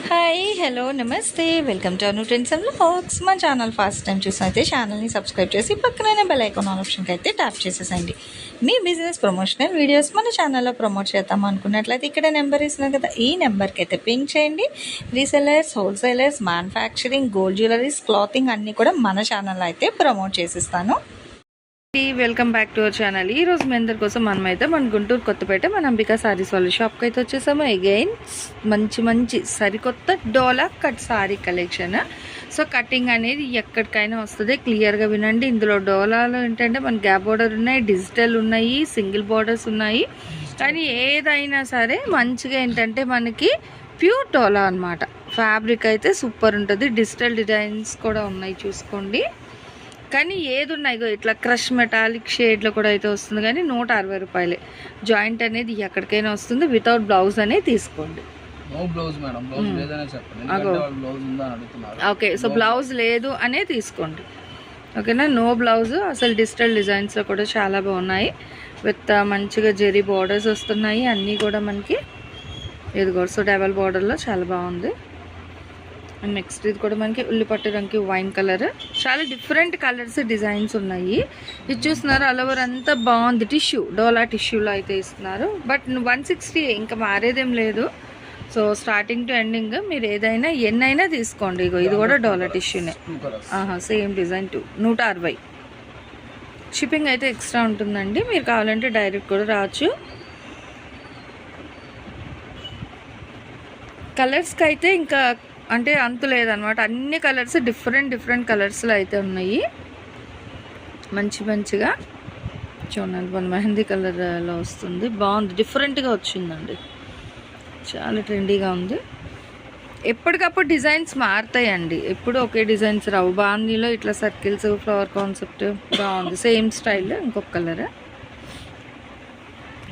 Hi hello నమస్తే welcome to Anu trends and vlogs. మా channel first time చూసినైతే ఛానల్ని subscribe చేసి పక్కనే బెల్ ఐకాన్ ఆప్షన్కి అయితే ట్యాప్ చేసేసండి. మీ బిజినెస్ ప్రమోషనల్ వీడియోస్ మన ఛానల్లో ప్రమోట్ చేద్దాం అనుకున్నట్లయితే ఇక్కడ నెంబర్ ఇస్తున్నాం కదా, ఈ నెంబర్కి అయితే పింక్ చేయండి. Resellers, wholesalers, manufacturing, gold jewelleries, clothing అన్నీ కూడా మన ఛానల్లో అయితే ప్రమోట్ చేసిస్తాను. Welcome back to our channel. ఈ రోజు మీ అందరి కోసం మనమైతే మన గుంటూరు కొత్తపేట మన అంబికా సారీస్ వాళ్ళ షాప్కి అయితే వచ్చేసాము. అగైన్ మంచి సరికొత్త డోలా cut sari collection. So cutting అనేది ఎక్కడికైనా వస్తుంది, క్లియర్గా వినండి. ఇందులో డోలాలో ఏంటంటే మన గ్యాప్ బోర్డర్ ఉన్నాయి, డిజిటల్ ఉన్నాయి, సింగిల్ బోర్డర్స్ ఉన్నాయి. కానీ ఏదైనా సరే మంచిగా ఏంటంటే మనకి ప్యూర్ డోలా అనమాట. ఫ్యాబ్రిక్ అయితే సూపర్ ఉంటుంది. డిజిటల్ డిజైన్స్ కూడా ఉన్నాయి చూసుకోండి. కానీ ఏది ఉన్నాయో ఇట్లా క్రష్ మెటాలిక్ షేడ్లో కూడా అయితే వస్తుంది. కానీ 160 రూపాయలే. జాయింట్ అనేది ఎక్కడికైనా వస్తుంది. వితౌట్ బ్లౌజ్ అనేది తీసుకోండి. ఓకే, సో బ్లౌజ్ లేదు అనే తీసుకోండి. ఓకేనా, నో బ్లౌజ్. అసలు డిజిటల్ డిజైన్స్లో కూడా చాలా బాగున్నాయి. విత్ మంచిగా జెరీ బార్డర్స్ వస్తున్నాయి. అన్నీ కూడా మనకి ఇదిగో సో డబల్ బార్డర్లో చాలా బాగుంది. అండ్ నెక్స్ట్ ఇది కూడా మనకి ఉల్లిపట్టు రంగు వైన్ కలర్. చాలా డిఫరెంట్ కలర్స్ డిజైన్స్ ఉన్నాయి. ఇది చూస్తున్నారు, ఆల్ ఓవర్ అంతా బాగుంది. టిష్యూ, డోలా టిష్యూలో అయితే ఇస్తున్నారు. బట్ 160 ఇంకా మారేదేం లేదు. సో స్టార్టింగ్ టు ఎండింగ్ మీరు ఏదైనా ఎన్నైనా తీసుకోండి. ఇగో ఇది కూడా డోలా టిష్యూనే, సేమ్ డిజైన్ 160. షిప్పింగ్ అయితే ఎక్స్ట్రా ఉంటుందండి. మీరు కావాలంటే డైరెక్ట్ కూడా రావచ్చు. కలర్స్కి అయితే ఇంకా అంటే అంతు లేదనమాట. అన్ని కలర్స్ డిఫరెంట్ కలర్స్లో అయితే ఉన్నాయి. మంచిగా చూడండి, మన మెహందీ కలర్లో వస్తుంది. బాగుంది, డిఫరెంట్గా వచ్చిందండి. చాలా ట్రెండీగా ఉంది. ఎప్పటికప్పుడు డిజైన్స్ మారుతాయండి, ఎప్పుడు ఒకే డిజైన్స్ రావు. బాందీలో ఇట్లా సర్కిల్స్, ఫ్లవర్ కాన్సెప్ట్ బాగుంది. సేమ్ స్టైల్ ఇంకొక కలర్,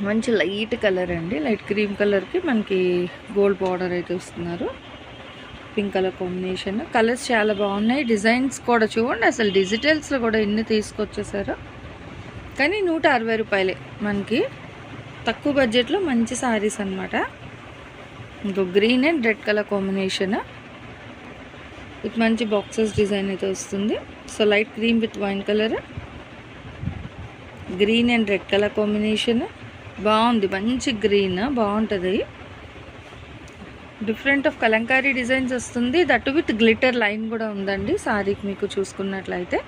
మంచి లైట్ కలర్ అండి. లైట్ క్రీమ్ కలర్కి మనకి గోల్డ్ బార్డర్ అయితే వస్తున్నారు. Pink colour combination. కలర్స్ చాలా బాగున్నాయి. డిజైన్స్ కూడా చూడండి, అసలు డిజిటల్స్లో కూడా ఎన్ని తీసుకొచ్చేసారో. కానీ 160 రూపాయలే మనకి తక్కువ బడ్జెట్లో మంచి సారీస్ అనమాట. ఇంకో green and red colour combination with మంచి బాక్సెస్ డిజైన్ అయితే వస్తుంది. So light cream with wine colour, green and red colour combination బాగుంది. మంచి గ్రీన్ బాగుంటుంది. డిఫరెంట్ ఆఫ్ కలంకారీ డిజైన్స్ వస్తుంది. దట్ విత్ గ్లిటర్ లైన్ కూడా ఉందండి సారీకి. మీకు చూసుకున్నట్లయితే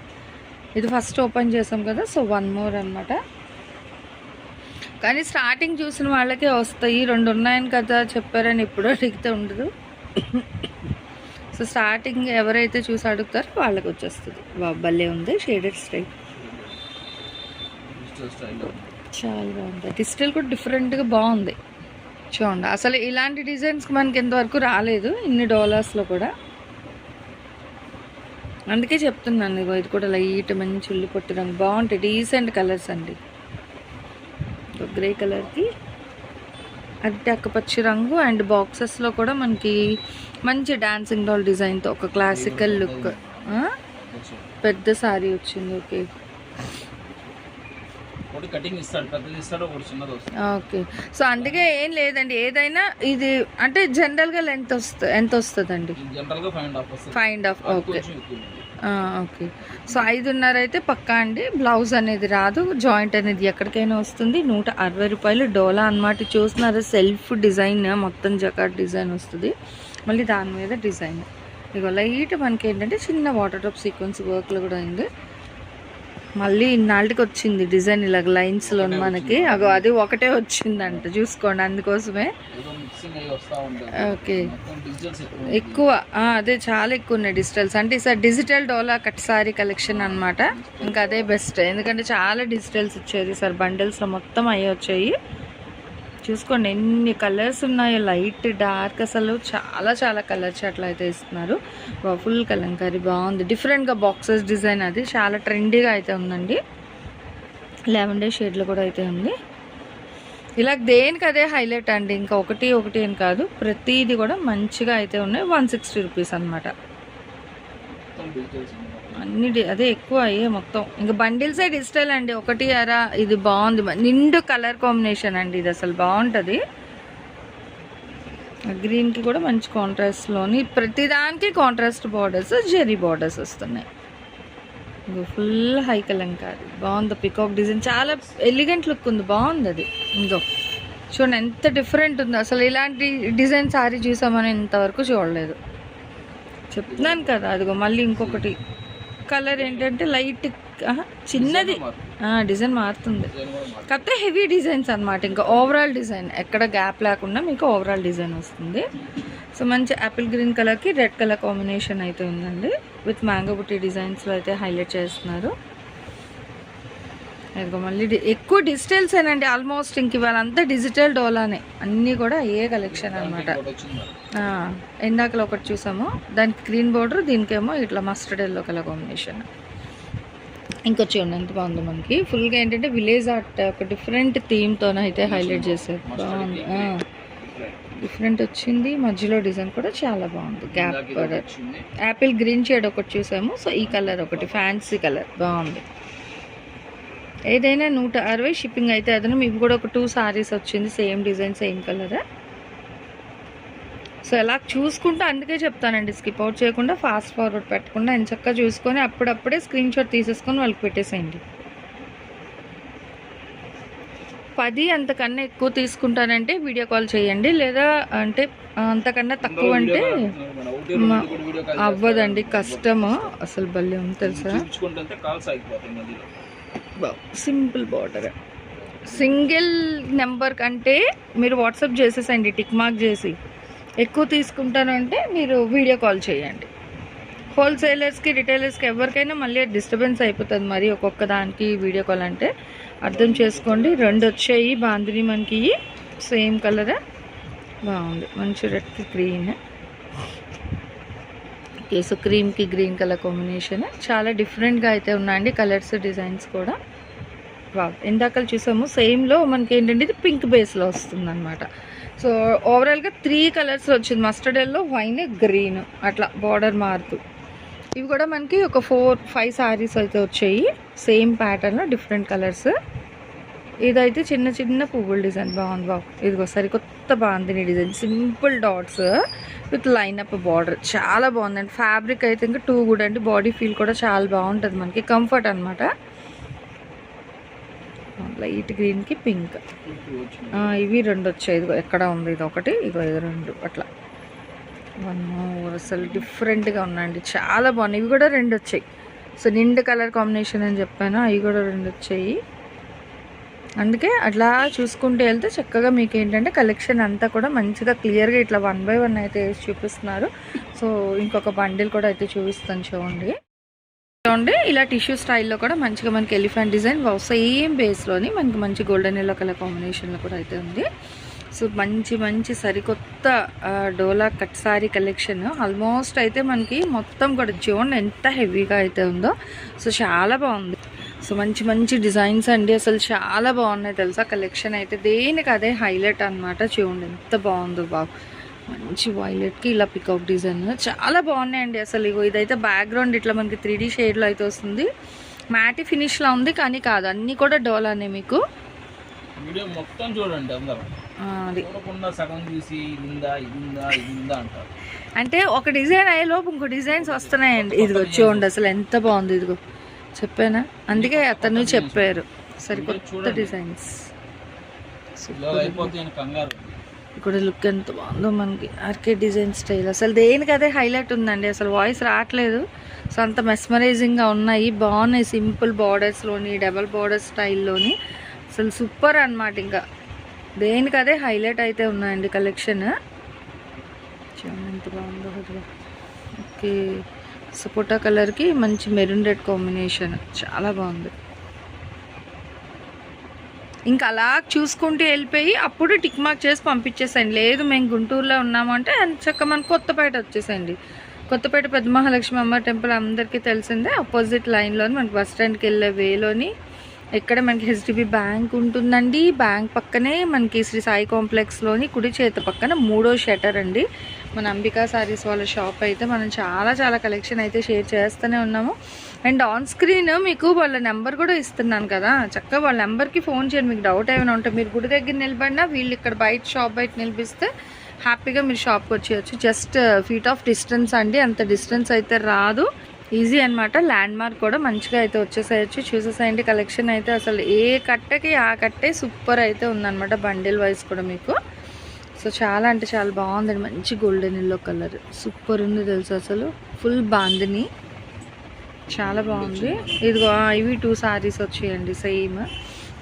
ఇది ఫస్ట్ ఓపెన్ చేసాం కదా, సో 1 more అనమాట. కానీ స్టార్టింగ్ చూసిన వాళ్ళకే వస్తాయి. 2 ఉన్నాయని కదా చెప్పారని ఎప్పుడూ అడిగితే ఉండదు. సో స్టార్టింగ్ ఎవరైతే చూసి అడుగుతారో వాళ్ళకి వచ్చేస్తుంది. భలే ఉంది షేడెడ్ స్టైల్, చాలా బాగుంది. డిజిటల్ కూడా డిఫరెంట్గా బాగుంది చూడండి. అసలు ఇలాంటి డిజైన్స్కి మనకి ఎంతవరకు రాలేదు ఇన్ని డాలర్స్లో కూడా. అందుకే చెప్తున్నాను. ఇది కూడా లైట్ మంచి ఉల్లిపట్టు రంగు బాగుంటాయి. డీసెంట్ కలర్స్ అండి. గ్రే కలర్కి అరటి అక్కపచ్చి రంగు అండ్ బాక్సెస్లో కూడా మనకి మంచి డాన్సింగ్ డాల్ డిజైన్తో ఒక క్లాసికల్ లుక్. పెద్ద సారీ వచ్చింది. ఓకే ఓకే, సో అందుకే ఏం లేదండి. ఏదైనా ఇది అంటే జనరల్గా ఎంత వస్తుందండి? 5.5. ఓకే ఓకే, సో 5.5 అయితే పక్కా అండి. బ్లౌజ్ అనేది రాదు, జాయింట్ అనేది ఎక్కడికైనా వస్తుంది. 160 రూపాయలు డోలా అనమాట. చూస్తున్నారు, సెల్ఫ్ డిజైన్ మొత్తం జకాట్ డిజైన్ వస్తుంది. మళ్ళీ దాని మీద డిజైన్ ఇక లైట్ మనకి ఏంటంటే చిన్న వాటర్ డ్రాప్ సీక్వెన్స్ వర్క్లో కూడా అయింది. మళ్ళీ ఇన్నాళ్ళకి వచ్చింది డిజైన్ ఇలాగ లైన్స్లో మనకి. అది ఒకటే వచ్చిందంట చూసుకోండి, అందుకోసమే. ఓకే, ఎక్కువ అదే చాలా ఎక్కువ ఉన్నాయి డిజిటల్స్. అంటే ఈసారి డిజిటల్ డోలా కట్ సారీ కలెక్షన్ అనమాట. ఇంకా అదే బెస్ట్, ఎందుకంటే చాలా డిజిటల్స్ వచ్చేది సార్. బండిల్స్లో మొత్తం అయ్యి వచ్చాయి. చూసుకోండి ఎన్ని కలర్స్ ఉన్నాయో, లైట్ డార్క్, అసలు చాలా కలర్స్ అట్లా అయితే ఇస్తున్నారు. ఫుల్ కలంకారీ బాగుంది. డిఫరెంట్గా బాక్సెస్ డిజైన్ అది చాలా ట్రెండీగా అయితే ఉందండి. లావెండర్ షేడ్లో కూడా అయితే ఉంది. ఇలా దేనికి అదే హైలైట్ అండి. ఇంకా ఒకటి అని కాదు, ప్రతిదీ కూడా మంచిగా అయితే ఉన్నాయి. 160 రూపీస్ అనమాట. అన్ని అదే ఎక్కువ అయ్యే మొత్తం. ఇంకా బండిల్సే డిజిటల్ అండి. 1.5 ఇది బాగుంది. నిండు కలర్ కాంబినేషన్ అండి. ఇది అసలు బాగుంటుంది. గ్రీన్కి కూడా మంచి కాంట్రాస్ట్లోని ప్రతిదానికి కాంట్రాస్ట్ బార్డర్స్, జెరీ బార్డర్స్ వస్తున్నాయి. ఫుల్ హై కలంకారీ బాగుంది. పికాక్ డిజైన్ చాలా ఎలిగెంట్ లుక్ ఉంది, బాగుంది అది. ఇంకో చూడండి ఎంత డిఫరెంట్ ఉందో. అసలు ఇలాంటి డిజైన్ సారీ చూసామని ఇంతవరకు చూడలేదు. చెప్తున్నాను కదా, అదిగో మళ్ళీ ఇంకొకటి కలర్ ఏంటంటే లైట్ చిన్నది, డిజైన్ మారుతుంది కాకపోతే హెవీ డిజైన్స్ అనమాట. ఇంకా ఓవరాల్ డిజైన్ ఎక్కడ గ్యాప్ లేకుండా మీకు ఓవరాల్ డిజైన్ వస్తుంది. సో మంచి యాపిల్ గ్రీన్ కలర్కి రెడ్ కలర్ కాంబినేషన్ అయితే ఉందండి. విత్ మ్యాంగో బుట్టి డిజైన్స్లో అయితే హైలైట్ చేస్తున్నారు. ఇదిగో మళ్ళీ ఎక్కువ డిజిటల్స్ ఏనండి ఆల్మోస్ట్. ఇంక ఇవాళంతా డిజిటల్ డోలానే అన్నీ కూడా ఏ కలెక్షన్ అనమాట. ఇందాకలో ఒకటి చూసాము, దానికి గ్రీన్ బోర్డర్, దీనికేమో ఇట్లా మస్టర్డ్ ఎల్లో కలర్ కాంబినేషన్. ఇంకొచ్చి ఉంది ఎంత బాగుంది మనకి. ఫుల్గా ఏంటంటే విలేజ్ ఆర్ట్ ఒక డిఫరెంట్ థీమ్తో అయితే హైలైట్ చేశారు. బాగుంది, డిఫరెంట్ వచ్చింది. మధ్యలో డిజైన్ కూడా చాలా బాగుంది. Gap border, Apple green shade ఒకటి చూసాము. సో ఈ కలర్ ఒకటి ఫ్యాన్సీ కలర్ బాగుంది. ఏదైనా 160 షిప్పింగ్ అయితే అదనం. ఇవి కూడా ఒక 2 సారీస్ వచ్చింది, same design same colour. So ఎలా చూసుకుంటా, అందుకే చెప్తానండి స్కిప్ అవుట్ చేయకుండా ఫాస్ట్ ఫార్వర్డ్ పెట్టకుండా ఎంచక్కా చూసుకొని అప్పుడప్పుడే స్క్రీన్ షాట్ తీసేసుకొని వాళ్ళకి పెట్టేసేయండి. 10 అంతకన్నా ఎక్కువ తీసుకుంటానంటే వీడియో కాల్ చేయండి, లేదా అంటే అంతకన్నా తక్కువ అంటే అవ్వదండి, కష్టము అసలు. భలే ఉంది తెలుసా. సింపుల్ బార్డర్, సింగిల్ నెంబర్ కంటే మీరు వాట్సాప్ చేసేసండి, టిక్ మార్క్ చేసి. ఎక్కువ తీసుకుంటాను అంటే మీరు వీడియో కాల్ చేయండి. హోల్సేలర్స్కి, రిటైలర్స్కి ఎవరికైనా మళ్ళీ డిస్టర్బెన్స్ అయిపోతుంది మరి ఒక్కొక్క దానికి వీడియో కాల్ అంటే. అర్థం చేసుకోండి. 2 వచ్చాయి బాందిని మనకి, సేమ్ కలర్ బాగుంది. మంచి రెడ్కి గ్రీన్. ఓకే, సో క్రీమ్కి గ్రీన్ కలర్ కాంబినేషన్ చాలా డిఫరెంట్గా అయితే ఉన్నాయండి కలర్స్, డిజైన్స్ కూడా. ఇందాక చూసాము సేమ్లో మనకి ఏంటంటే ఇది పింక్ బేస్లో వస్తుంది అనమాట. సో ఓవరాల్గా 3 కలర్స్ వచ్చింది, మస్టర్డ్ ఎల్లో, వైన్, గ్రీన్, అట్లా బార్డర్ మారుతూ. ఇవి కూడా మనకి ఒక 4-5 సారీస్ అయితే వచ్చాయి సేమ్ ప్యాటర్న్లో, డిఫరెంట్ కలర్స్. ఇదైతే చిన్న చిన్న పువ్వుల డిజైన్ బాగుంది. బాబు ఇదిగో సరికొత్త బాగుంది design, simple dots with line up border, చాలా బాగుందండి. ఫ్యాబ్రిక్ అయితే ఇంకా 2 గుడ్ అండి. బాడీ ఫీల్ కూడా చాలా బాగుంటుంది మనకి, కంఫర్ట్ అనమాట. లైట్ గ్రీన్కి పింక్, ఇవి 2 వచ్చాయి. ఇదిగో ఎక్కడ ఉంది, ఇది ఒకటి, ఇగో ఇది 2 అట్లా. అసలు డిఫరెంట్గా ఉన్నాయండి, చాలా బాగున్నాయి. ఇవి కూడా 2 వచ్చాయి. సో నిండు కలర్ కాంబినేషన్ అని చెప్పాను, అవి కూడా 2 వచ్చాయి. అందుకే అట్లా చూసుకుంటూ వెళ్తే చక్కగా మీకు ఏంటంటే కలెక్షన్ అంతా కూడా మంచిగా క్లియర్గా ఇట్లా 1 by 1 అయితే వేసి చూపిస్తున్నారు. సో ఇంకొక బండిల్ కూడా అయితే చూపిస్తాను చూడండి. ఇలా టిష్యూ స్టైల్లో కూడా మంచిగా మనకి ఎలిఫెంట్ డిజైన్ సేమ్ బేస్లోని మనకి మంచి గోల్డెన్ ఎల్లో కలర్ కాంబినేషన్లో కూడా అయితే ఉంది. సో మంచి మంచి సరికొత్త డోలా కట్ సారీ కలెక్షన్ ఆల్మోస్ట్ అయితే మనకి మొత్తం కూడా చూడండి ఎంత హెవీగా అయితే ఉందో. సో చాలా బాగుంది. సో మంచి మంచి డిజైన్స్ అండి, అసలు చాలా బాగున్నాయి తెలుసా. కలెక్షన్ అయితే దేనికి అదే హైలైట్ అనమాట. చూడండి ఎంత బాగుందో బాబు, మంచి వైలెట్కి ఇలా పికాక్ డిజైన్ చాలా బాగున్నాయండి అసలు. ఇగో ఇదైతే బ్యాక్గ్రౌండ్ ఇట్లా మనకి 3D షేడ్లో అయితే వస్తుంది. మ్యాటి ఫినిష్లో ఉంది కానీ కాదు, అన్నీ కూడా డోలానే. మీకు వీడియో మొత్తం చూడండి అందరూ, సగం చూసి అంటారు. అంటే ఒక డిజైన్ అయ్యేలోపు ఇంకో డిజైన్స్ వస్తున్నాయండి. ఇదిగో చూడండి అసలు ఎంత బాగుంది. ఇదిగో చెప్పానా, అందుకే అతను చెప్పారు సరికొత్త డిజైన్స్. ఇక్కడ లుక్ ఎంత బాగుందో మనకి, ఆర్కేడ్ డిజైన్ స్టైల్. అసలు దేనికి అదే హైలైట్ ఉందండి, అసలు వాయిస్ రావట్లేదు. సో అంత మెస్మరైజింగ్గా ఉన్నాయి, బాగున్నాయి. సింపుల్ బార్డర్స్లోని, డబల్ బార్డర్ స్టైల్లోని అసలు సూపర్ అనమాట. ఇంకా దేనికి అదే హైలైట్ అయితే ఉన్నాయండి కలెక్షన్. చూడండి ఎంత బాగుందో. ఓకే, సపోటా కలర్కి మంచి మెరూన్ రెడ్ కాంబినేషన్ చాలా బాగుంది. ఇంకా అలా చూసుకుంటూ వెళ్ళిపోయి అప్పుడు టిక్ మార్క్ చేసి పంపించేసేయండి. లేదు మేము గుంటూరులో ఉన్నామంటే చక్క మనకు కొత్తపేట వచ్చేసేయండి. కొత్తపేట పెద్ద మహాలక్ష్మి అమ్మ టెంపుల్ అందరికీ తెలిసిందే. ఆపోజిట్ లైన్లోని మనకి బస్ స్టాండ్కి వెళ్ళే వేలోని ఇక్కడ మనకి హెచ్డిబి బ్యాంక్ ఉంటుందండి. బ్యాంక్ పక్కనే మనకి శ్రీ సాయి కాంప్లెక్స్లోని కుడి చేతి పక్కన 3వ షటర్ అండి మన అంబికా సారీస్ వాళ్ళ షాప్. అయితే మనం చాలా చాలా కలెక్షన్ అయితే షేర్ చేస్తూనే ఉన్నాము. అండ్ ఆన్ స్క్రీన్ మీకు వాళ్ళ నెంబర్ కూడా ఇస్తున్నాను కదా, చక్కగా వాళ్ళ నెంబర్కి ఫోన్ చేయండి. మీకు డౌట్ ఏమైనా ఉంటే మీరు గుడి దగ్గర నిలబడినా, వీళ్ళు ఇక్కడ బయట షాప్ బయట నిలిపిస్తే హ్యాపీగా మీరు షాప్కి వచ్చేయచ్చు. జస్ట్ ఫీట్ ఆఫ్ డిస్టెన్స్ అండి, అంత డిస్టెన్స్ అయితే రాదు, ఈజీ అనమాట. ల్యాండ్ మార్క్ కూడా మంచిగా అయితే వచ్చేసేయచ్చు. చూసేసేయండి కలెక్షన్ అయితే అసలు ఏ కట్టకి ఆ కట్టే సూపర్ అయితే ఉందన్నమాట, బండిల్ వైజ్ కూడా మీకు. సో చాలా అంటే చాలా బాగుందండి, మంచి గోల్డెన్ ఎల్లో కలర్ సూపర్ ఉంది తెలుసు అసలు, ఫుల్ బాందిని చాలా బాగుంది. ఇదిగో ఇవి 2 సారీస్ వచ్చాయండి సేమ్,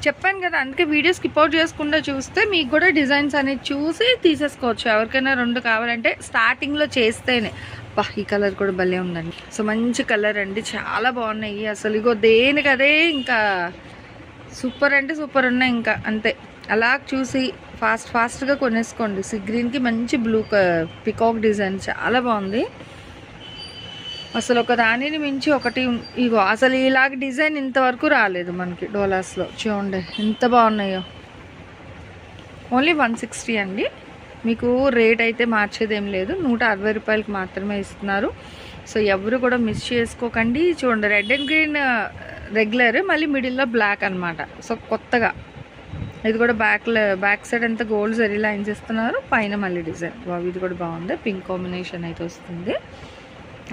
చెప్పాను కదా, అందుకే వీడియో స్కిప్ అవుట్ చేసుకుంటూ చూస్తే మీకు కూడా డిజైన్స్ అనేది చూసి తీసేసుకోవచ్చు. ఎవరికైనా 2 కావాలంటే స్టార్టింగ్లో చేస్తేనే. ఈ కలర్ కూడా భలే ఉందండి. సో మంచి కలర్ అండి, చాలా బాగున్నాయి అసలు. ఇగో దేనికదే ఇంకా సూపర్ అంటే సూపర్ ఉన్నాయి, ఇంకా అంతే. అలా చూసి ఫాస్ట్గా కొనేసుకోండి. సీ గ్రీన్కి మంచి బ్లూ పికాక్ డిజైన్ చాలా బాగుంది అసలు. ఒక దానిని మించి ఒకటి. ఇగో అసలు ఇలాగ డిజైన్ ఇంతవరకు రాలేదు మనకి డోలాస్లో. చూడండి ఎంత బాగున్నాయో. ఓన్లీ 160 అండి. మీకు రేట్ అయితే మార్చేది ఏం లేదు, 160 రూపాయలకి మాత్రమే ఇస్తున్నారు. సో ఎవరు కూడా మిస్ చేసుకోకండి. చూడండి రెడ్ అండ్ గ్రీన్ రెగ్యులర్, మళ్ళీ మిడిల్లో బ్లాక్ అనమాట. సో కొత్తగా ఇది కూడా బ్యాక్ సైడ్ అంతా గోల్డ్ జరీ లైన్స్ ఇస్తున్నారు, పైన మళ్ళీ డిజైన్. ఇది కూడా బాగుంది, పింక్ కాంబినేషన్ అయితే వస్తుంది.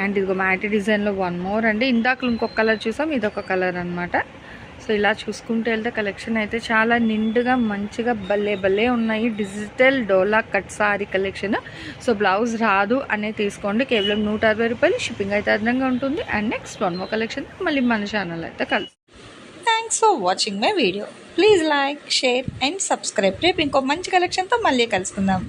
అండ్ ఇదిగో మ్యాటి డిజైన్లో 1 మోర్ అండి. ఇందాక ఇంకొక కలర్ చూసాం, ఇదొక కలర్ అనమాట. సో ఇలా చూసుకుంటూ వెళ్తే కలెక్షన్ అయితే చాలా నిండుగా మంచిగా భలే ఉన్నాయి. డిజిటల్ డోలా cut sari collection. So blouse రాదు అనే తీసుకోండి, కేవలం 160 రూపాయలు. షిప్పింగ్ అయితే అదనంగా ఉంటుంది. అండ్ నెక్స్ట్ 1 మోర్ కలెక్షన్ మళ్ళీ మన ఛానల్ అయితే కలిసి. Thanks for watching my video. Please like, share and subscribe. రేపు ఇంకో మంచి కలెక్షన్తో మళ్ళీ కలుసుకుందాం.